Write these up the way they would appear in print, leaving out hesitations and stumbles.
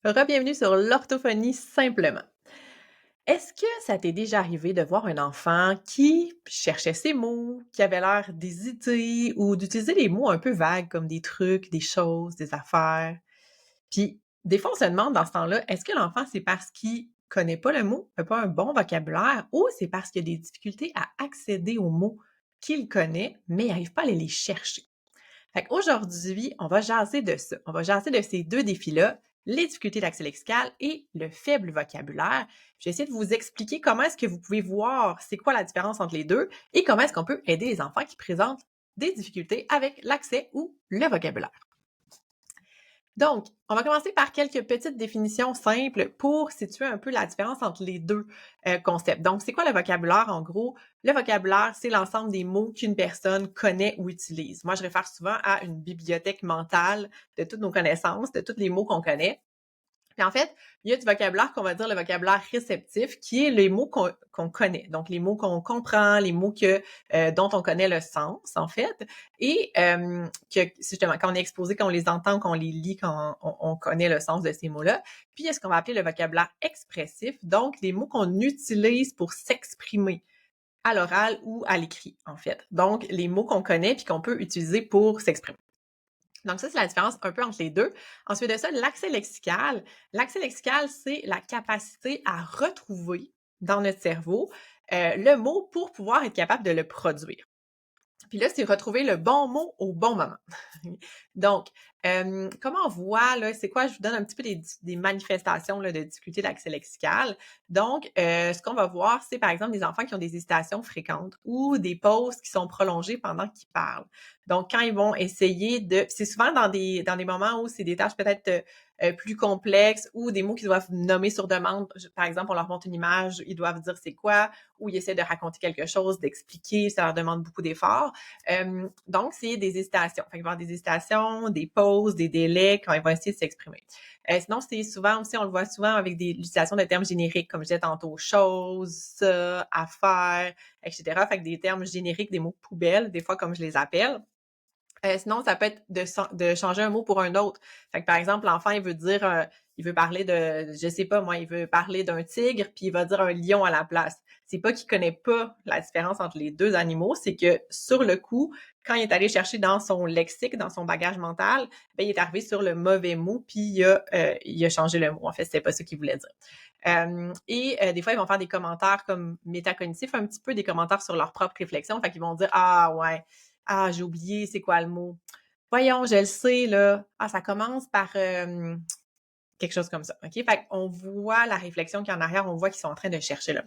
Bienvenue sur l'orthophonie simplement. Est-ce que ça t'est déjà arrivé de voir un enfant qui cherchait ses mots, qui avait l'air d'hésiter ou d'utiliser des mots un peu vagues comme des trucs, des choses, des affaires? Puis des fois, on se demande dans ce temps-là, est-ce que l'enfant, c'est parce qu'il connaît pas le mot, n'a pas un bon vocabulaire, ou c'est parce qu'il a des difficultés à accéder aux mots qu'il connaît, mais il n'arrive pas à aller les chercher? Fait qu'aujourd'hui, on va jaser de ça. On va jaser de ces deux défis-là, les difficultés d'accès lexical et le faible vocabulaire. Je vais essayer de vous expliquer comment est-ce que vous pouvez voir c'est quoi la différence entre les deux et comment est-ce qu'on peut aider les enfants qui présentent des difficultés avec l'accès ou le vocabulaire. Donc, on va commencer par quelques petites définitions simples pour situer un peu la différence entre les deux concepts. Donc, c'est quoi le vocabulaire en gros? Le vocabulaire, c'est l'ensemble des mots qu'une personne connaît ou utilise. Moi, je réfère souvent à une bibliothèque mentale de toutes nos connaissances, de tous les mots qu'on connaît. Puis en fait, il y a du vocabulaire qu'on va dire le vocabulaire réceptif, qui est les mots qu'on connaît. Donc, les mots qu'on comprend, les mots dont on connaît le sens, en fait. Et que justement, quand on est exposé, quand on les entend, quand on les lit, quand on connaît le sens de ces mots-là. Puis, il y a ce qu'on va appeler le vocabulaire expressif, donc les mots qu'on utilise pour s'exprimer à l'oral ou à l'écrit, en fait. Donc, les mots qu'on connaît puis qu'on peut utiliser pour s'exprimer. Donc ça, c'est la différence un peu entre les deux. Ensuite de ça, l'accès lexical. L'accès lexical, c'est la capacité à retrouver dans notre cerveau le mot pour pouvoir être capable de le produire. Puis là, c'est retrouver le bon mot au bon moment. Donc, comment on voit, là, c'est quoi? Je vous donne un petit peu des manifestations là, de difficulté d'accès lexical. Donc, ce qu'on va voir, c'est par exemple des enfants qui ont des hésitations fréquentes ou des pauses qui sont prolongées pendant qu'ils parlent. Donc, quand ils vont essayer de... C'est souvent dans des moments où c'est des tâches peut-être plus complexes ou des mots qu'ils doivent nommer sur demande. Par exemple, on leur montre une image, ils doivent dire c'est quoi, ou ils essaient de raconter quelque chose, d'expliquer, ça leur demande beaucoup d'efforts. Donc, c'est des hésitations. Fait qu'il va y avoir des hésitations, des pauses, des délais quand ils vont essayer de s'exprimer. Sinon, c'est souvent aussi, on le voit souvent avec l'utilisation de termes génériques, comme je disais tantôt, chose, ça, affaire, etc. Fait que des termes génériques, des mots poubelles, des fois comme je les appelle. Sinon, ça peut être de changer un mot pour un autre. Fait que, par exemple, l'enfant, il veut parler de, je sais pas moi, il veut parler d'un tigre, puis il va dire un lion à la place. C'est pas qu'il connaît pas la différence entre les deux animaux, c'est que sur le coup, quand il est allé chercher dans son lexique, dans son bagage mental, ben, il est arrivé sur le mauvais mot, puis il a changé le mot. En fait, c'était pas ça qu'il voulait dire. Des fois, ils vont faire des commentaires comme métacognitifs, un petit peu des commentaires sur leur propre réflexion. Fait qu'ils vont dire, ah ouais, ah, j'ai oublié, c'est quoi le mot? Voyons, je le sais, là. Ah, ça commence par quelque chose comme ça. OK? Fait qu'on voit la réflexion qui est en arrière, on voit qu'ils sont en train de chercher là.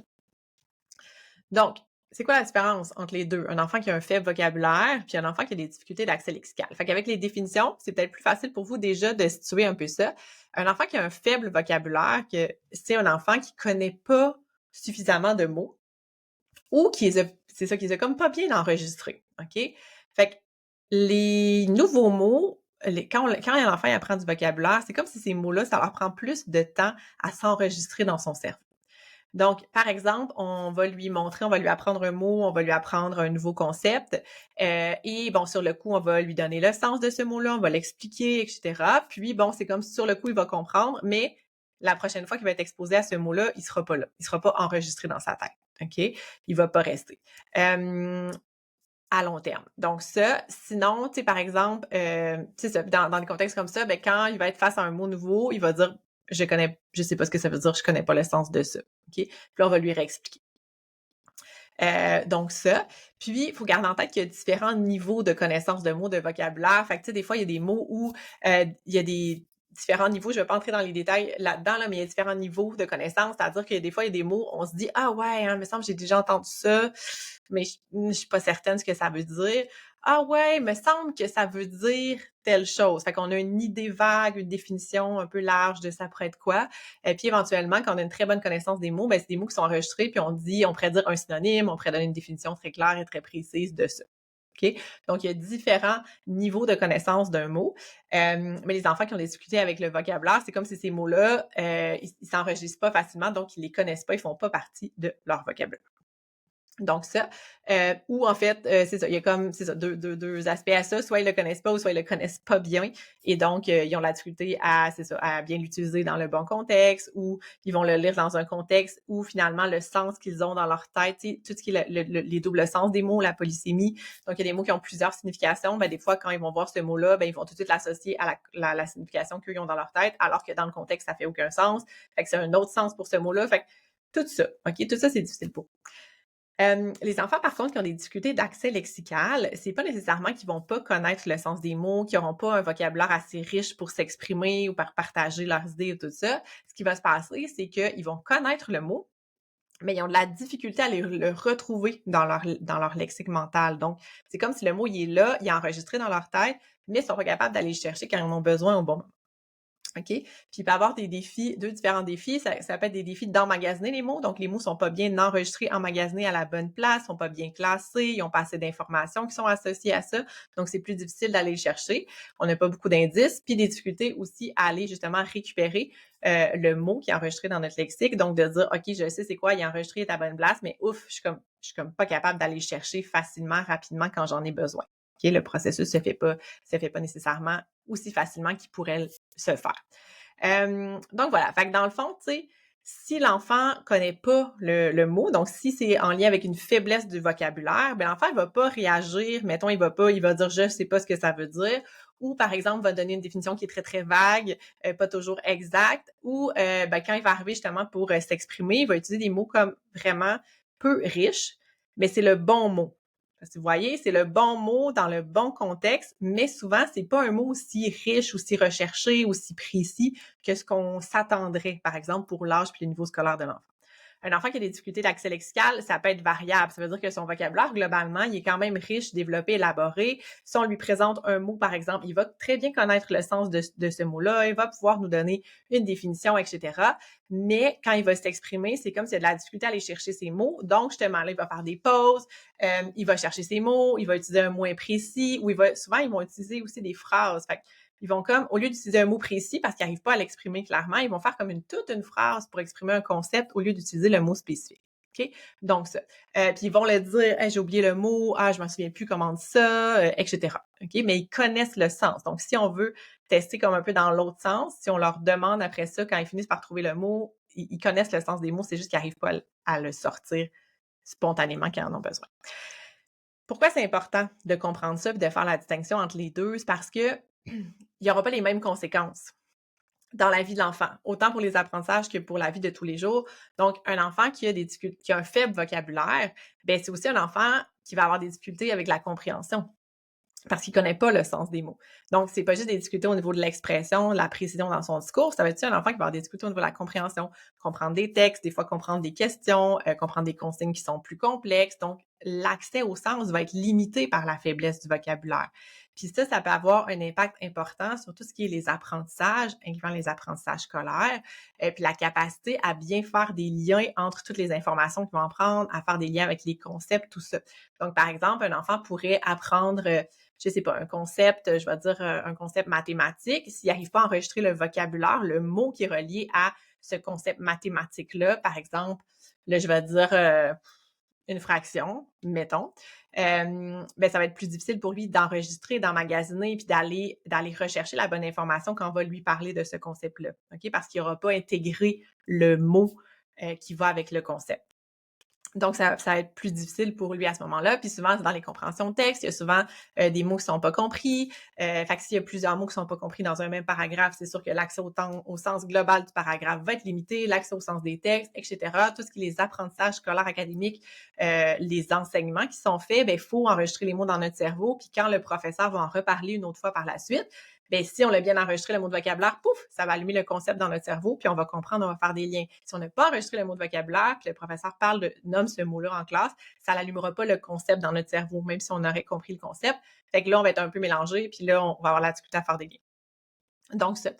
Donc, c'est quoi la différence entre les deux? Un enfant qui a un faible vocabulaire, puis un enfant qui a des difficultés d'accès lexical. Fait qu'avec les définitions, c'est peut-être plus facile pour vous déjà de situer un peu ça. Un enfant qui a un faible vocabulaire, c'est un enfant qui connaît pas suffisamment de mots ou c'est ça, qui les a comme pas bien enregistrés. OK? Fait que les nouveaux mots, quand un enfant apprend du vocabulaire, c'est comme si ces mots-là, ça leur prend plus de temps à s'enregistrer dans son cerveau. Donc, par exemple, on va lui montrer, on va lui apprendre un mot, on va lui apprendre un nouveau concept. Et bon, sur le coup, on va lui donner le sens de ce mot-là, on va l'expliquer, etc. Puis, bon, c'est comme sur le coup, il va comprendre, mais la prochaine fois qu'il va être exposé à ce mot-là, il sera pas là. Il sera pas enregistré dans sa tête. OK? Il va pas rester. À long terme. Donc ça, sinon, tu sais, par exemple, tu sais, dans des contextes comme ça, ben, quand il va être face à un mot nouveau, il va dire je sais pas ce que ça veut dire, je connais pas le sens de ça. OK? Puis là, on va lui réexpliquer. Donc ça. Puis, il faut garder en tête qu'il y a différents niveaux de connaissance de mots, de vocabulaire. Fait que, tu sais, des fois, il y a des mots où il y a des différents niveaux. Je vais pas entrer dans les détails là-dedans, là, mais il y a différents niveaux de connaissance. C'est-à-dire qu'il y a des fois, il y a des mots, on se dit, ah ouais, hein, il me semble que j'ai déjà entendu ça, mais je suis pas certaine ce que ça veut dire. Ah ouais, il me semble que ça veut dire telle chose. Fait qu'on a une idée vague, une définition un peu large de ça pourrait être quoi. Et puis éventuellement, quand on a une très bonne connaissance des mots, ben c'est des mots qui sont enregistrés, puis on pourrait dire un synonyme, on pourrait donner une définition très claire et très précise de ça. OK? Donc, il y a différents niveaux de connaissance d'un mot. Mais les enfants qui ont des difficultés avec le vocabulaire, c'est comme si ces mots-là, ils s'enregistrent pas facilement, donc ils les connaissent pas, ils font pas partie de leur vocabulaire. Donc ça, ou en fait, c'est ça, il y a comme c'est ça, deux aspects à ça. Soit ils le connaissent pas ou soit ils le connaissent pas bien et donc ils ont la difficulté à c'est ça, à bien l'utiliser dans le bon contexte ou ils vont le lire dans un contexte où finalement le sens qu'ils ont dans leur tête, tu sais, tout ce qui est les doubles sens des mots, la polysémie. Donc il y a des mots qui ont plusieurs significations, ben des fois quand ils vont voir ce mot-là, ben ils vont tout de suite l'associer à la signification qu'ils ont dans leur tête alors que dans le contexte ça fait aucun sens. Fait que c'est un autre sens pour ce mot-là. Fait que tout ça, OK, tout ça c'est difficile pour les enfants, par contre, qui ont des difficultés d'accès lexical, c'est pas nécessairement qu'ils vont pas connaître le sens des mots, qu'ils auront pas un vocabulaire assez riche pour s'exprimer ou par partager leurs idées ou tout ça. Ce qui va se passer, c'est qu'ils vont connaître le mot, mais ils ont de la difficulté à le retrouver dans leur lexique mental. Donc, c'est comme si le mot, il est là, il est enregistré dans leur tête, mais ils sont pas capables d'aller le chercher quand ils en ont besoin au bon moment. OK? Puis il peut y avoir des défis, 2 différents défis. Ça peut être des défis d'emmagasiner les mots. Donc, les mots sont pas bien enregistrés, emmagasinés à la bonne place, sont pas bien classés, ils ont pas assez d'informations qui sont associées à ça. Donc, c'est plus difficile d'aller les chercher. On n'a pas beaucoup d'indices. Puis des difficultés aussi à aller justement récupérer le mot qui est enregistré dans notre lexique. Donc, de dire, OK, je sais c'est quoi, il est enregistré à ta bonne place, mais ouf, je suis comme pas capable d'aller le chercher facilement, rapidement quand j'en ai besoin. OK? Le processus se fait pas nécessairement aussi facilement qu'il pourrait se faire. Donc voilà, fait que dans le fond, tu sais, si l'enfant connaît pas le mot, donc si c'est en lien avec une faiblesse du vocabulaire, ben l'enfant il va pas réagir, mettons il va dire je sais pas ce que ça veut dire, ou par exemple va donner une définition qui est très très vague, pas toujours exacte, ou ben quand il va arriver justement pour s'exprimer, il va utiliser des mots comme vraiment peu riches, mais c'est le bon mot. Parce que vous voyez, c'est le bon mot dans le bon contexte, mais souvent, c'est pas un mot aussi riche, aussi recherché, aussi précis que ce qu'on s'attendrait, par exemple, pour l'âge puis le niveau scolaire de l'enfant. Un enfant qui a des difficultés d'accès lexical, ça peut être variable. Ça veut dire que son vocabulaire, globalement, il est quand même riche, développé, élaboré. Si on lui présente un mot, par exemple, il va très bien connaître le sens de ce mot-là, il va pouvoir nous donner une définition, etc. Mais quand il va s'exprimer, c'est comme s'il a de la difficulté à aller chercher ses mots. Donc, justement, là, il va faire des pauses, il va chercher ses mots, il va utiliser un mot imprécis, ou souvent, ils vont utiliser aussi des phrases. Fait ils vont comme, au lieu d'utiliser un mot précis parce qu'ils n'arrivent pas à l'exprimer clairement, ils vont faire comme toute une phrase pour exprimer un concept au lieu d'utiliser le mot spécifique. OK? Donc, ça. Puis ils vont le dire, hey, j'ai oublié le mot, ah, je m'en souviens plus comment on dit ça, etc. OK? Mais ils connaissent le sens. Donc, si on veut tester comme un peu dans l'autre sens, si on leur demande après ça, quand ils finissent par trouver le mot, ils connaissent le sens des mots, c'est juste qu'ils n'arrivent pas à le sortir spontanément quand ils en ont besoin. Pourquoi c'est important de comprendre ça et de faire la distinction entre les deux? C'est parce que il n'y aura pas les mêmes conséquences dans la vie de l'enfant, autant pour les apprentissages que pour la vie de tous les jours. Donc, un enfant qui a qui a un faible vocabulaire, ben c'est aussi un enfant qui va avoir des difficultés avec la compréhension parce qu'il connaît pas le sens des mots. Donc, c'est pas juste des difficultés au niveau de l'expression, la précision dans son discours, ça va être un enfant qui va avoir des difficultés au niveau de la compréhension, comprendre des textes, des fois comprendre des questions, comprendre des consignes qui sont plus complexes. Donc, l'accès au sens va être limité par la faiblesse du vocabulaire. Puis ça peut avoir un impact important sur tout ce qui est les apprentissages, incluant les apprentissages scolaires, puis la capacité à bien faire des liens entre toutes les informations qu'ils vont prendre, à faire des liens avec les concepts, tout ça. Donc, par exemple, un enfant pourrait apprendre je sais pas, un concept, je vais dire un concept mathématique, s'il n'arrive pas à enregistrer le vocabulaire, le mot qui est relié à ce concept mathématique-là, par exemple, là, je vais dire une fraction, mettons, ben ça va être plus difficile pour lui d'enregistrer, d'emmagasiner, puis d'aller rechercher la bonne information quand on va lui parler de ce concept-là, OK? Parce qu'il n'aura pas intégré le mot qui va avec le concept. Donc, ça va être plus difficile pour lui à ce moment-là. Puis souvent, c'est dans les compréhensions de texte, il y a souvent des mots qui sont pas compris. Fait que s'il y a plusieurs mots qui sont pas compris dans un même paragraphe, c'est sûr que l'accès au sens global du paragraphe va être limité, l'accès au sens des textes, etc. Tout ce qui est les apprentissages scolaires académiques, les enseignements qui sont faits, ben il faut enregistrer les mots dans notre cerveau. Puis quand le professeur va en reparler une autre fois par la suite, ben si on l'a bien enregistré le mot de vocabulaire, pouf, ça va allumer le concept dans notre cerveau, puis on va comprendre, on va faire des liens. Si on n'a pas enregistré le mot de vocabulaire, puis le professeur nomme ce mot-là en classe, ça n'allumera pas le concept dans notre cerveau, même si on aurait compris le concept. Fait que là, on va être un peu mélangé, puis là, on va avoir la difficulté à faire des liens. Donc, ça.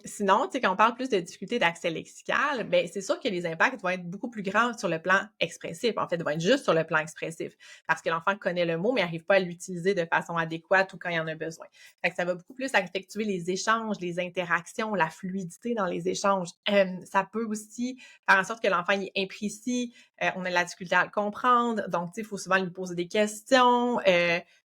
Sinon, tu sais, quand on parle plus de difficultés d'accès lexical, ben c'est sûr que les impacts vont être beaucoup plus grands sur le plan expressif. En fait, ils vont être juste sur le plan expressif parce que l'enfant connaît le mot, mais n'arrive pas à l'utiliser de façon adéquate ou quand il en a besoin. Fait que ça va beaucoup plus affectuer les échanges, les interactions, la fluidité dans les échanges. Ça peut aussi faire en sorte que l'enfant il est imprécis, on a de la difficulté à le comprendre, donc tu sais, il faut souvent lui poser des questions,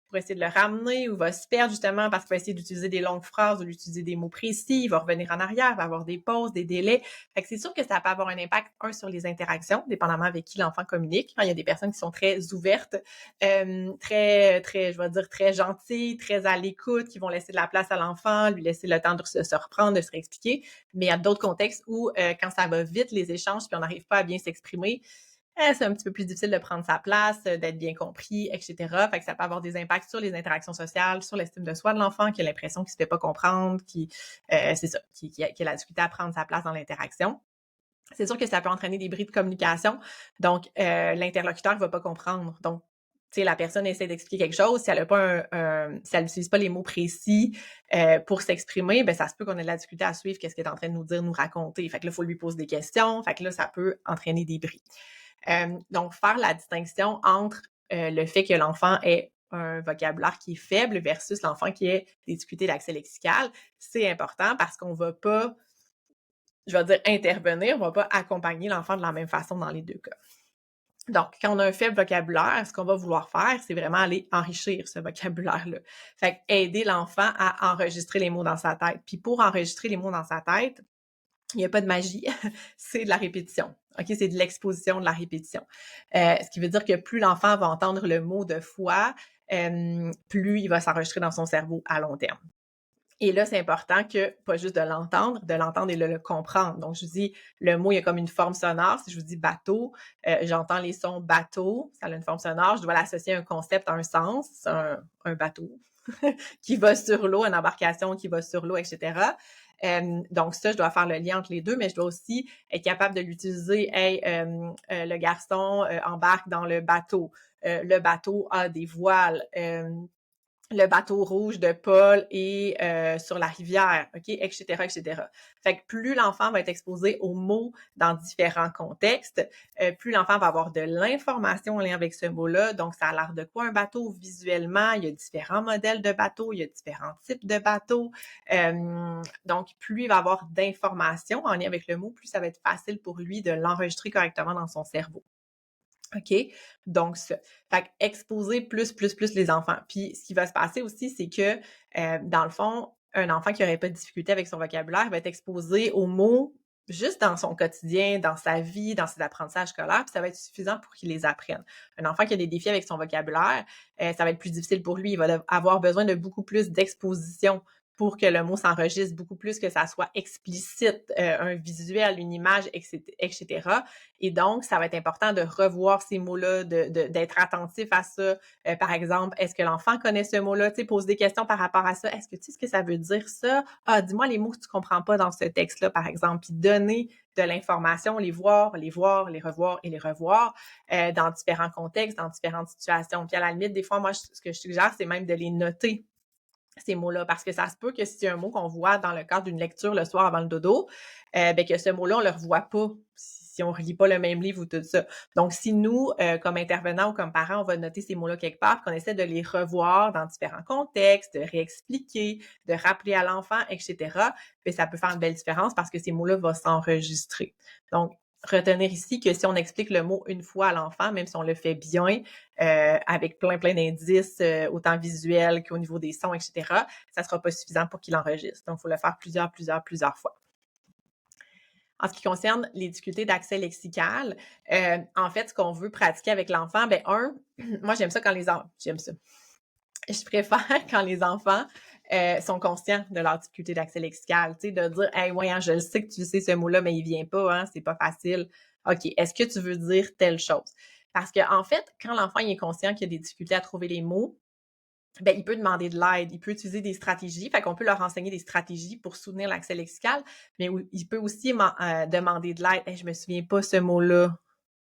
pour essayer de le ramener ou va se perdre justement parce qu'il va essayer d'utiliser des longues phrases ou d'utiliser des mots précis, il va revenir en arrière, il va avoir des pauses, des délais. Fait que c'est sûr que ça peut avoir un impact, sur les interactions, dépendamment avec qui l'enfant communique. Il y a des personnes qui sont très ouvertes, très, je vais dire, très gentilles, très à l'écoute, qui vont laisser de la place à l'enfant, lui laisser le temps de se reprendre, de se réexpliquer. Mais il y a d'autres contextes où, quand ça va vite, les échanges, puis on n'arrive pas à bien s'exprimer, c'est un petit peu plus difficile de prendre sa place, d'être bien compris, et cetera. Fait que ça peut avoir des impacts sur les interactions sociales, sur l'estime de soi de l'enfant, qui a l'impression qu'il se fait pas comprendre, c'est ça, qui a la difficulté à prendre sa place dans l'interaction. C'est sûr que ça peut entraîner des bris de communication, donc l'interlocuteur va pas comprendre. Donc, tu sais, la personne essaie d'expliquer quelque chose, si elle a pas si elle n'utilise pas les mots précis pour s'exprimer, ben ça se peut qu'on ait de la difficulté à suivre qu'est-ce qu'elle est en train de nous dire, nous raconter. Fait que là, il faut lui poser des questions. Fait que là, ça peut entraîner des bris. Donc, faire la distinction entre le fait que l'enfant ait un vocabulaire qui est faible versus l'enfant qui ait des difficultés d'accès lexical, c'est important parce qu'on va pas, je vais dire, intervenir, on va pas accompagner l'enfant de la même façon dans les deux cas. Donc, quand on a un faible vocabulaire, ce qu'on va vouloir faire, c'est vraiment aller enrichir ce vocabulaire-là. Fait que aider l'enfant à enregistrer les mots dans sa tête. Puis pour enregistrer les mots dans sa tête, il n'y a pas de magie, c'est de la répétition. OK, c'est de l'exposition, de la répétition. Ce qui veut dire que plus l'enfant va entendre le mot de fois, plus il va s'enregistrer dans son cerveau à long terme. Et là, c'est important que, pas juste de l'entendre et de le comprendre. Donc, je vous dis, le mot, il y a comme une forme sonore. Si je vous dis bateau, j'entends les sons bateau, ça a une forme sonore. Je dois l'associer à un concept, à un sens, un bateau qui va sur l'eau, une embarcation qui va sur l'eau, etc. Donc ça, je dois faire le lien entre les deux, mais je dois aussi être capable de l'utiliser. Hey, le garçon embarque dans le bateau a des voiles. Le bateau rouge de Paul est sur la rivière, OK, etc., etc. Fait que plus l'enfant va être exposé aux mots dans différents contextes, plus l'enfant va avoir de l'information en lien avec ce mot-là. Donc, ça a l'air de quoi un bateau visuellement? Il y a différents modèles de bateaux, il y a différents types de bateaux. Donc, plus il va avoir d'informations en lien avec le mot, plus ça va être facile pour lui de l'enregistrer correctement dans son cerveau. OK? Donc ça. Fait qu'exposer plus les enfants. Puis ce qui va se passer aussi, c'est que, dans le fond, un enfant qui aurait pas de difficulté avec son vocabulaire va être exposé aux mots juste dans son quotidien, dans sa vie, dans ses apprentissages scolaires, puis ça va être suffisant pour qu'il les apprenne. Un enfant qui a des défis avec son vocabulaire, ça va être plus difficile pour lui. Il va avoir besoin de beaucoup plus d'exposition pour que le mot s'enregistre beaucoup plus, que ça soit explicite, un visuel, une image, etc. Et donc, ça va être important de revoir ces mots-là, d'être attentif à ça. Par exemple, est-ce que l'enfant connaît ce mot-là? Tu sais, pose des questions par rapport à ça. Est-ce que tu sais ce que ça veut dire, ça? Ah, dis-moi les mots que tu comprends pas dans ce texte-là, par exemple. Puis donner de l'information, les voir, les revoir et les revoir dans différents contextes, dans différentes situations. Puis à la limite, des fois, moi, ce que je suggère, c'est même de les noter ces mots-là, parce que ça se peut que si c'est un mot qu'on voit dans le cadre d'une lecture le soir avant le dodo, ben que ce mot-là, on le revoit pas si on relit pas le même livre ou tout ça. Donc, si nous, comme intervenants ou comme parents, on va noter ces mots-là quelque part, qu'on essaie de les revoir dans différents contextes, de réexpliquer, de rappeler à l'enfant, etc., ben ça peut faire une belle différence parce que ces mots-là vont s'enregistrer. Donc, retenir ici que si on explique le mot une fois à l'enfant, même si on le fait bien, avec plein d'indices, autant visuels qu'au niveau des sons, etc., ça sera pas suffisant pour qu'il enregistre. Donc, il faut le faire plusieurs fois. En ce qui concerne les difficultés d'accès lexical, en fait, ce qu'on veut pratiquer avec l'enfant, ben moi j'aime ça quand j'aime ça. Je préfère quand les enfants sont conscients de leur difficulté d'accès lexical, tu sais, de dire, hey, ouais, hein, je le sais que tu sais ce mot-là, mais il vient pas, hein, c'est pas facile. OK, est-ce que tu veux dire telle chose? Parce que en fait, quand l'enfant il est conscient qu'il y a des difficultés à trouver les mots, ben, il peut demander de l'aide, il peut utiliser des stratégies, fait qu'on peut leur enseigner des stratégies pour soutenir l'accès lexical, mais il peut aussi demander de l'aide. Hey, je me souviens pas ce mot-là.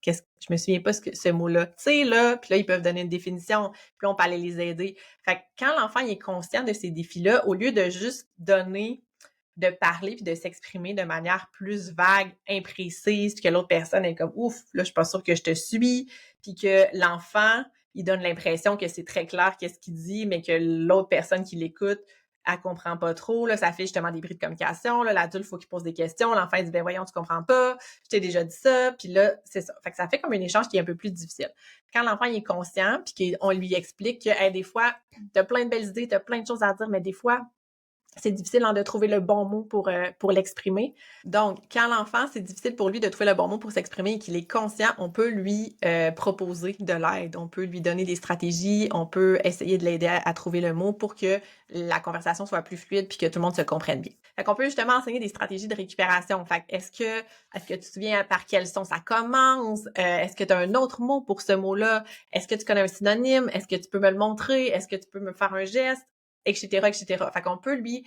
Je me souviens pas ce mot-là. Tu sais, là, puis là, ils peuvent donner une définition, puis là, on peut aller les aider. Fait que quand l'enfant il est conscient de ces défis-là, au lieu de juste donner de parler puis de s'exprimer de manière plus vague, imprécise, puis que l'autre personne est comme ouf, là je suis pas sûre que je te suis, puis que l'enfant, il donne l'impression que c'est très clair qu'est-ce qu'il dit, mais que l'autre personne qui l'écoute, elle comprend pas trop, là, ça fait justement des bris de communication, là, l'adulte, il faut qu'il pose des questions, l'enfant, il dit, ben voyons, tu comprends pas, je t'ai déjà dit ça, puis là, c'est ça. Fait que ça fait comme un échange qui est un peu plus difficile. Quand l'enfant, il est conscient, puis qu'on lui explique que, hey, des fois, t'as plein de belles idées, t'as plein de choses à dire, mais des fois, c'est difficile de trouver le bon mot pour l'exprimer. Donc, quand l'enfant, c'est difficile pour lui de trouver le bon mot pour s'exprimer et qu'il est conscient, on peut lui proposer de l'aide. On peut lui donner des stratégies, on peut essayer de l'aider à trouver le mot pour que la conversation soit plus fluide puis que tout le monde se comprenne bien. Fait qu'on peut justement enseigner des stratégies de récupération. Fait est-ce que tu te souviens par quel son ça commence? Est-ce que tu as un autre mot pour ce mot-là? Est-ce que tu connais un synonyme? Est-ce que tu peux me le montrer? Est-ce que tu peux me faire un geste? Etc., etc. Fait qu'on peut lui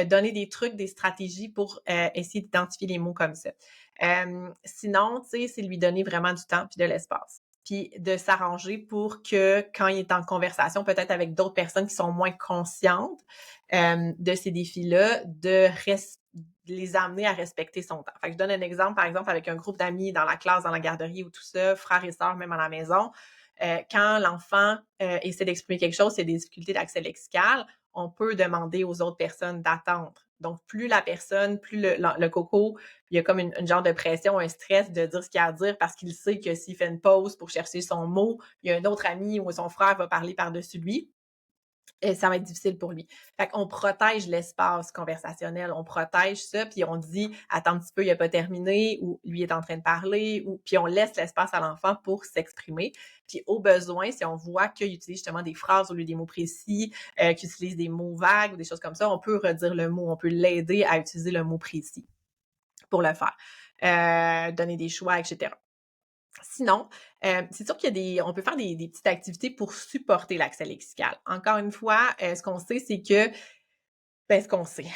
donner des trucs, des stratégies pour essayer d'identifier les mots comme ça. Sinon, tu sais, c'est lui donner vraiment du temps puis de l'espace. Puis de s'arranger pour que quand il est en conversation, peut-être avec d'autres personnes qui sont moins conscientes de ces défis-là, de les amener à respecter son temps. Fait que je donne un exemple, par exemple, avec un groupe d'amis dans la classe, dans la garderie ou tout ça, frères et sœurs, même à la maison. Quand l'enfant essaie d'exprimer quelque chose, c'est des difficultés d'accès lexical, on peut demander aux autres personnes d'attendre. Donc, plus la personne, plus le coco, il y a comme une genre de pression, un stress de dire ce qu'il a à dire parce qu'il sait que s'il fait une pause pour chercher son mot, il y a un autre ami ou son frère va parler par-dessus lui. Et ça va être difficile pour lui. Fait qu'on protège l'espace conversationnel, on protège ça, puis on dit « Attends un petit peu, il n'a pas terminé » ou « Lui est en train de parler » ou puis on laisse l'espace à l'enfant pour s'exprimer. Puis au besoin, si on voit qu'il utilise justement des phrases au lieu des mots précis, qu'il utilise des mots vagues ou des choses comme ça, on peut redire le mot, on peut l'aider à utiliser le mot précis pour le faire. Donner des choix, etc. Sinon, c'est sûr qu'il y a on peut faire des petites activités pour supporter l'accès lexical. Encore une fois, ce qu'on sait, c'est que, ce qu'on sait.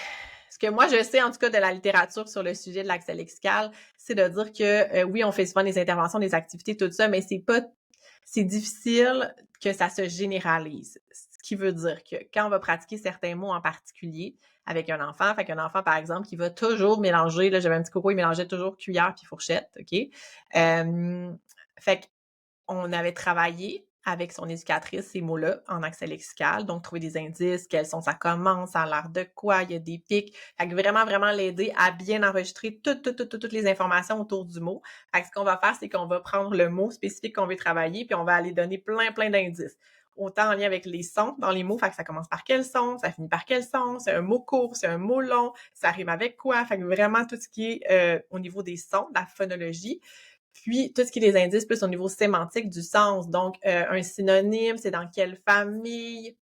Ce que moi, je sais, en tout cas, de la littérature sur le sujet de l'accès lexical, c'est de dire que, oui, on fait souvent des interventions, des activités, tout ça, mais c'est difficile que ça se généralise. Ce qui veut dire que quand on va pratiquer certains mots en particulier avec un enfant, fait qu'un enfant, par exemple, qui va toujours mélanger, là, j'avais un petit coco, il mélangeait toujours cuillère puis fourchette, OK? Fait qu'on avait travaillé avec son éducatrice ces mots-là en accès lexical, donc trouver des indices, quels sont, ça commence, ça a l'air de quoi, il y a des pics. Fait que vraiment, vraiment l'aider à bien enregistrer toutes les informations autour du mot. Fait que ce qu'on va faire, c'est qu'on va prendre le mot spécifique qu'on veut travailler, puis on va aller donner plein d'indices. Autant en lien avec les sons dans les mots, fait que ça commence par quel son, ça finit par quel son, c'est un mot court, c'est un mot long, ça rime avec quoi, fait que vraiment tout ce qui est au niveau des sons, de la phonologie. Puis, tout ce qui est des indices plus au niveau sémantique du sens. Donc, un synonyme, c'est dans quelle famille,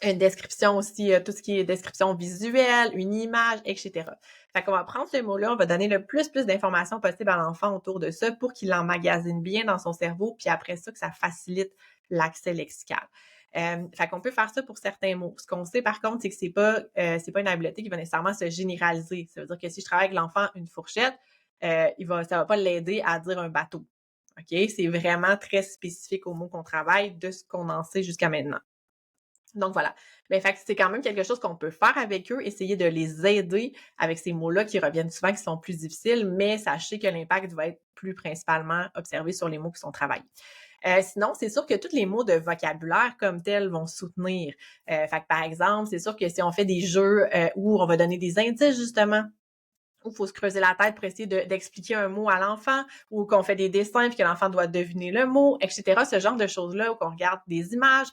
une description aussi, tout ce qui est description visuelle, une image, etc. Fait qu'on va prendre ce mot-là, on va donner le plus d'informations possible à l'enfant autour de ça pour qu'il l'emmagasine bien dans son cerveau, puis après ça, que ça facilite l'accès lexical. Fait qu'on peut faire ça pour certains mots. Ce qu'on sait par contre, c'est que c'est pas une habileté qui va nécessairement se généraliser. Ça veut dire que si je travaille avec l'enfant une fourchette, ça va pas l'aider à dire un bateau. OK? C'est vraiment très spécifique aux mots qu'on travaille de ce qu'on en sait jusqu'à maintenant. Donc voilà. Fait que c'est quand même quelque chose qu'on peut faire avec eux, essayer de les aider avec ces mots-là qui reviennent souvent, qui sont plus difficiles, mais sachez que l'impact va être plus principalement observé sur les mots qui sont travaillés. Sinon, c'est sûr que tous les mots de vocabulaire comme tels vont soutenir. Fait que par exemple, c'est sûr que si on fait des jeux où on va donner des indices justement, où il faut se creuser la tête pour essayer d'expliquer un mot à l'enfant, ou qu'on fait des dessins puis que l'enfant doit deviner le mot, etc. Ce genre de choses-là, où qu'on regarde des images,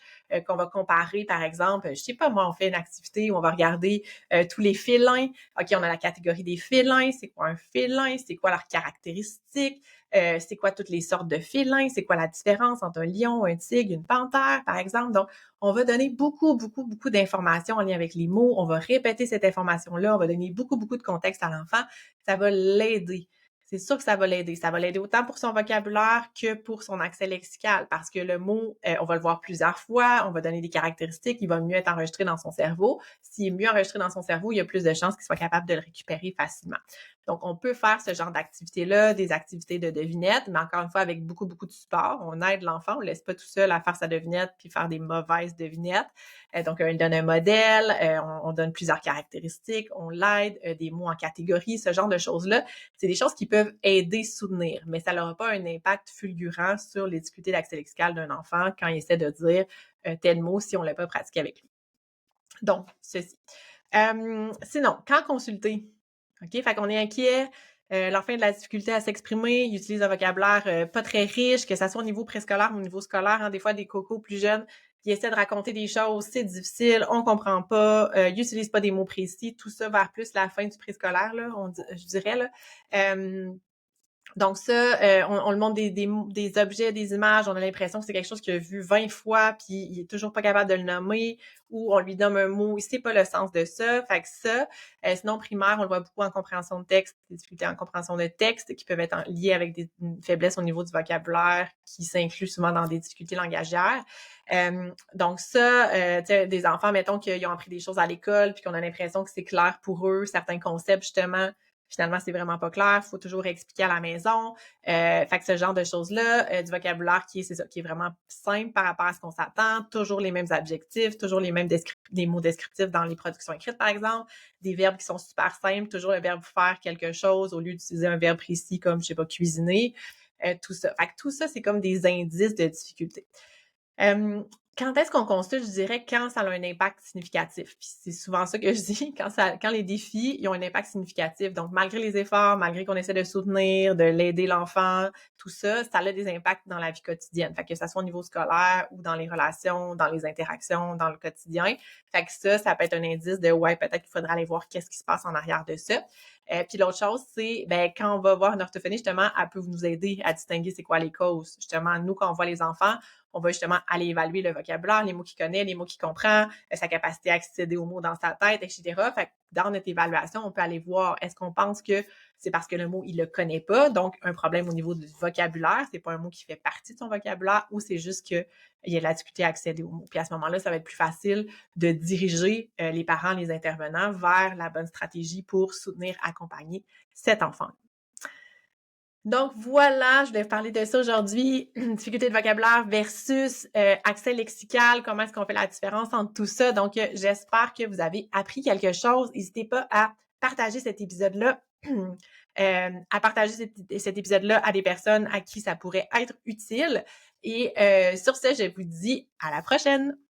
qu'on va comparer, par exemple, je sais pas, moi, on fait une activité où on va regarder tous les félins. OK, on a la catégorie des félins. C'est quoi un félin? C'est quoi leurs caractéristiques? C'est quoi toutes les sortes de félins? C'est quoi la différence entre un lion, un tigre, une panthère, par exemple? Donc, on va donner beaucoup d'informations en lien avec les mots. On va répéter cette information-là. On va donner beaucoup de contexte à l'enfant. Ça va l'aider. C'est sûr que ça va l'aider. Ça va l'aider autant pour son vocabulaire que pour son accès lexical parce que le mot, on va le voir plusieurs fois. On va donner des caractéristiques. Il va mieux être enregistré dans son cerveau. S'il est mieux enregistré dans son cerveau, il y a plus de chances qu'il soit capable de le récupérer facilement. Donc, on peut faire ce genre d'activités-là, des activités de devinettes, mais encore une fois, avec beaucoup, beaucoup de support. On aide l'enfant, on ne laisse pas tout seul à faire sa devinette puis faire des mauvaises devinettes. Donc, il donne un modèle, on donne plusieurs caractéristiques, on l'aide, des mots en catégorie, ce genre de choses-là. C'est des choses qui peuvent aider, soutenir, mais ça n'aura pas un impact fulgurant sur les difficultés d'accès lexical d'un enfant quand il essaie de dire tel mot si on ne l'a pas pratiqué avec lui. Donc, ceci. Sinon, quand consulter, OK? Fait qu'on est inquiet, l'enfant a de la difficulté à s'exprimer, il utilise un vocabulaire pas très riche, que ça soit au niveau préscolaire ou au niveau scolaire. Hein, des fois, des cocos plus jeunes, ils essaient de raconter des choses, c'est difficile, on comprend pas, ils n'utilisent pas des mots précis, tout ça vers plus la fin du préscolaire, là, je dirais. Là. Donc ça, on le montre des objets, des images, on a l'impression que c'est quelque chose qu'il a vu 20 fois, puis il est toujours pas capable de le nommer, ou on lui donne un mot, il sait pas le sens de ça. Fait que ça, sinon primaire, on le voit beaucoup en compréhension de texte, des difficultés en compréhension de texte qui peuvent être liées avec une faiblesse au niveau du vocabulaire qui s'inclut souvent dans des difficultés langagières. Donc ça, des enfants, mettons qu'ils ont appris des choses à l'école, puis qu'on a l'impression que c'est clair pour eux, certains concepts justement, finalement, c'est vraiment pas clair. Il faut toujours expliquer à la maison. Fait que ce genre de choses-là, du vocabulaire qui est vraiment simple par rapport à ce qu'on s'attend. Toujours les mêmes adjectifs, toujours les mêmes des mots descriptifs dans les productions écrites, par exemple. Des verbes qui sont super simples. Toujours le verbe faire quelque chose au lieu d'utiliser un verbe précis comme, je sais pas, cuisiner. Tout ça. Fait que tout ça, c'est comme des indices de difficulté. Quand est-ce qu'on consulte? Je dirais quand ça a un impact significatif. Puis c'est souvent ça que je dis, quand les défis ils ont un impact significatif. Donc, malgré les efforts, malgré qu'on essaie de soutenir, de l'aider l'enfant, tout ça, ça a des impacts dans la vie quotidienne. Fait que ça soit au niveau scolaire ou dans les relations, dans les interactions, dans le quotidien. Fait que ça peut être un indice de ouais, peut-être qu'il faudra aller voir qu'est-ce qui se passe en arrière de ça. Puis l'autre chose, c'est quand on va voir une orthophoniste, justement, elle peut nous aider à distinguer c'est quoi les causes. Justement, nous, quand on voit les enfants, on va justement aller évaluer le vocabulaire, les mots qu'il connaît, les mots qu'il comprend, sa capacité à accéder aux mots dans sa tête, etc. Fait que dans notre évaluation, on peut aller voir, est-ce qu'on pense que c'est parce que le mot, il le connaît pas, donc un problème au niveau du vocabulaire, c'est pas un mot qui fait partie de son vocabulaire, ou c'est juste qu'il y a de la difficulté à accéder aux mots. Puis à ce moment-là, ça va être plus facile de diriger les parents, les intervenants vers la bonne stratégie pour soutenir, accompagner cet enfant. Donc voilà, je vais vous parler de ça aujourd'hui, difficulté de vocabulaire versus accès lexical, comment est-ce qu'on fait la différence entre tout ça. Donc j'espère que vous avez appris quelque chose. N'hésitez pas à partager cet épisode-là, à partager cet épisode-là à des personnes à qui ça pourrait être utile. Et sur ce, je vous dis à la prochaine!